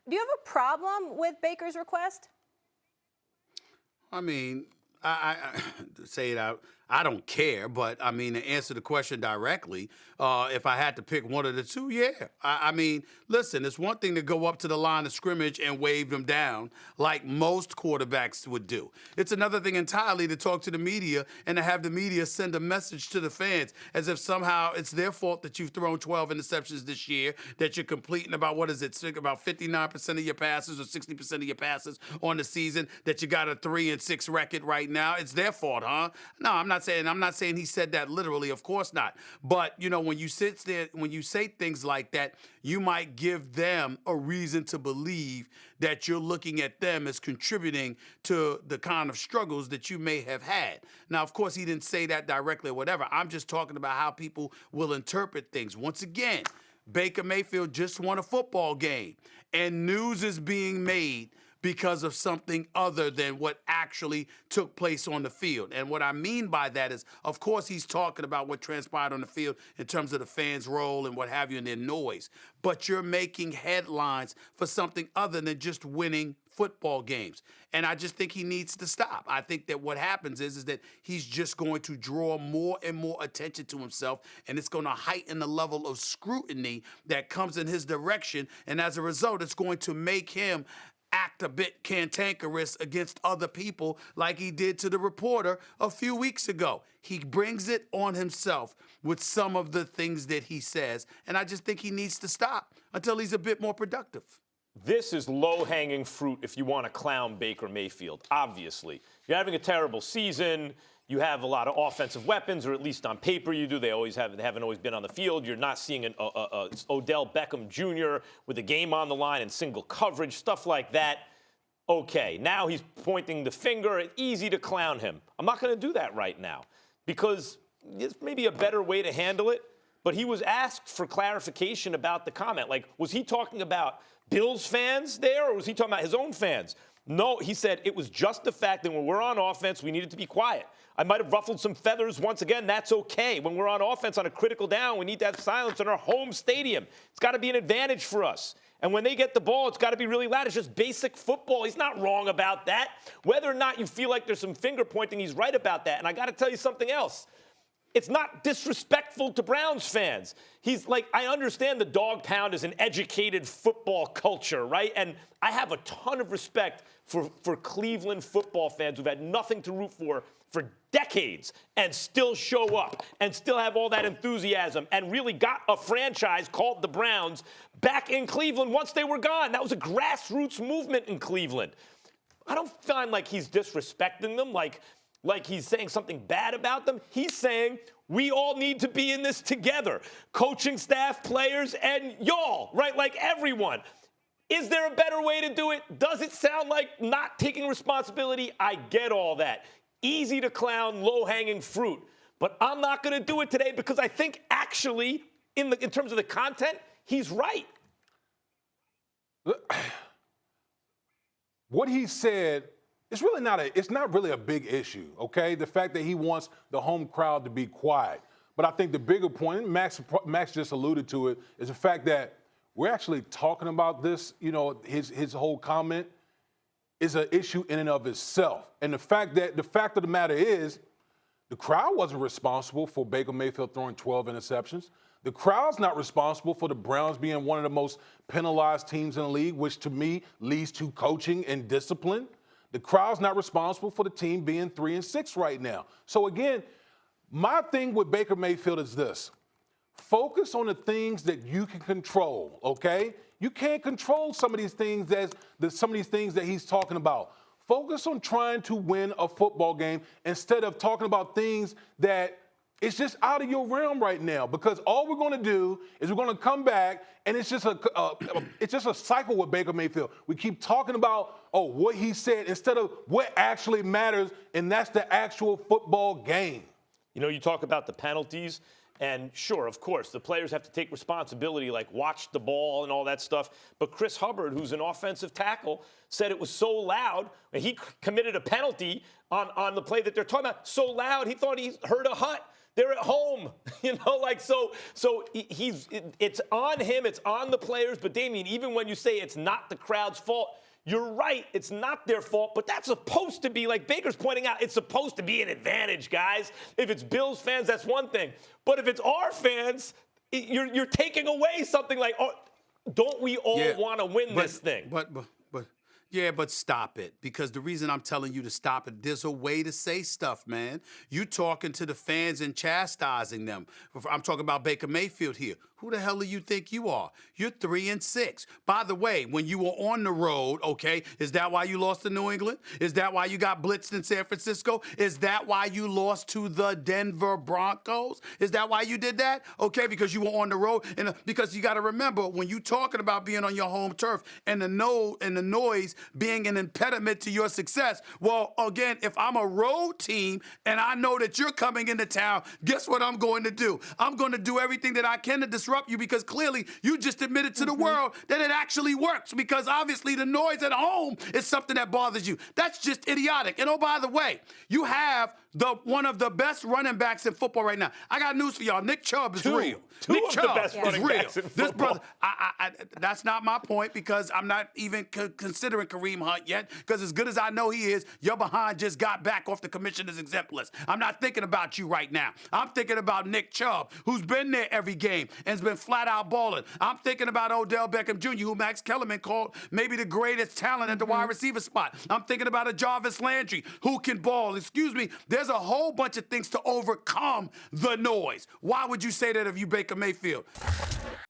Do you have a problem with Baker's request? I mean, I to say it out. I don't care, but I mean, to answer the question directly, if I had to pick one of the two, yeah. I mean, listen, it's one thing to go up to the line of scrimmage and wave them down like most quarterbacks would do. It's another thing entirely to talk to the media and to have the media send a message to the fans as if somehow it's their fault that you've thrown 12 interceptions this year, that you're completing about, what is it, about 59% of your passes or 60% of your passes on the season, that you got a 3-6 record right now. It's their fault, huh? No, I'm not saying he said that literally, of course not. But, you know, when you sit there, when you say things like that, you might give them a reason to believe that you're looking at them as contributing to the kind of struggles that you may have had. Now, of course, he didn't say that directly or whatever. I'm just talking about how people will interpret things. Once again, Baker Mayfield just won a football game, and news is being made because of something other than what actually took place on the field. And what I mean by that is, of course, he's talking about what transpired on the field in terms of the fans' role and what have you and their noise. But you're making headlines for something other than just winning football games. And I just think he needs to stop. I think that what happens is that he's just going to draw more and more attention to himself, and it's going to heighten the level of scrutiny that comes in his direction. And as a result, it's going to make him act a bit cantankerous against other people like he did to the reporter a few weeks ago. He brings it on himself with some of the things that he says, and I just think he needs to stop until he's a bit more productive. This is low-hanging fruit if you want to clown Baker Mayfield, obviously. You're having a terrible season. You have a lot of offensive weapons, or at least on paper you do. They haven't always been on the field. You're not seeing an Odell Beckham Jr. with a game on the line and single coverage, stuff like that. Okay, now he's pointing the finger. It's easy to clown him. I'm not going to do that right now because there's maybe a better way to handle it. But he was asked for clarification about the comment. Like, was he talking about Bills fans there, or was he talking about his own fans? No, he said it was just the fact that when we're on offense, we needed to be quiet. I might have ruffled some feathers once again. That's okay. When we're on offense on a critical down, we need to have silence in our home stadium. It's got to be an advantage for us. And when they get the ball, it's got to be really loud. It's just basic football. He's not wrong about that. Whether or not you feel like there's some finger pointing, he's right about that. And I got to tell you something else. It's not disrespectful to Browns fans. He's like, I understand the dog pound is an educated football culture, right? And I have a ton of respect for Cleveland football fans who've had nothing to root for decades and still show up and still have all that enthusiasm and really got a franchise called the Browns back in Cleveland once they were gone. That was a grassroots movement in Cleveland. I don't find like he's disrespecting them, like he's saying something bad about them. He's saying we all need to be in this together. Coaching staff, players, and y'all, right? Like everyone. Is there a better way to do it? Does it sound like not taking responsibility? I get all that. Easy to clown, low-hanging fruit. But I'm not going to do it today because I think actually, in terms of the content, he's right. What he said, it's not really a big issue, okay? The fact that he wants the home crowd to be quiet. But I think the bigger point, and Max just alluded to it, is the fact that we're actually talking about this, you know, his whole comment is an issue in and of itself. And the fact of the matter is, the crowd wasn't responsible for Baker Mayfield throwing 12 interceptions. The crowd's not responsible for the Browns being one of the most penalized teams in the league, which to me leads to coaching and discipline. The crowd's not responsible for the team being 3-6 right now. So again, my thing with Baker Mayfield is this. Focus on the things that you can control, okay? You can't control some of these things that he's talking about. Focus on trying to win a football game instead of talking about things that it's just out of your realm right now. Because all we're going to do is we're going to come back and it's just a cycle with Baker Mayfield. We keep talking about what he said instead of what actually matters, and that's the actual football game. You know, you talk about the penalties. And sure, of course, the players have to take responsibility, like watch the ball and all that stuff. But Chris Hubbard, who's an offensive tackle, said it was so loud, and he committed a penalty on the play that they're talking about, so loud he thought he heard a hut. They're at home, it's on him, it's on the players. But Damian, even when you say it's not the crowd's fault, you're right, it's not their fault, but that's supposed to be, like Baker's pointing out, it's supposed to be an advantage, guys. If it's Bills fans, that's one thing. But if it's our fans, you're taking away something like, oh, don't we all want to win this thing? But stop it. Because the reason I'm telling you to stop it, there's a way to say stuff, man. You talking to the fans and chastising them. I'm talking about Baker Mayfield here. Who the hell do you think you are? You're 3-6. By the way, when you were on the road, okay, is that why you lost to New England? Is that why you got blitzed in San Francisco? Is that why you lost to the Denver Broncos? Is that why you did that? Okay, because you were on the road. And because you got to remember, when you're talking about being on your home turf and the noise being an impediment to your success, well, again, if I'm a road team and I know that you're coming into town, guess what I'm going to do? I'm going to do everything that I can to disrupt you, because clearly you just admitted to the world that it actually works, because obviously the noise at home is something that bothers you. That's just idiotic. And oh, by the way, you have one of the best running backs in football right now. I got news for y'all. Nick Chubb is real. Nick Chubb is real. This brother, that's not my point, because I'm not even considering Kareem Hunt yet, because as good as I know he is, your behind just got back off the commissioner's exempt list. I'm not thinking about you right now. I'm thinking about Nick Chubb, who's been there every game and has been flat out balling. I'm thinking about Odell Beckham Jr., who Max Kellerman called maybe the greatest talent at the wide receiver spot. I'm thinking about a Jarvis Landry who can ball. Excuse me, there's a whole bunch of things to overcome the noise. Why would you say that if you Baker Mayfield?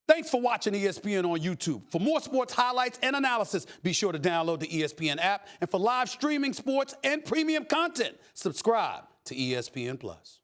Thanks for watching ESPN on YouTube. For more sports highlights and analysis, be sure to download the ESPN app. And for live streaming sports and premium content, subscribe to ESPN+.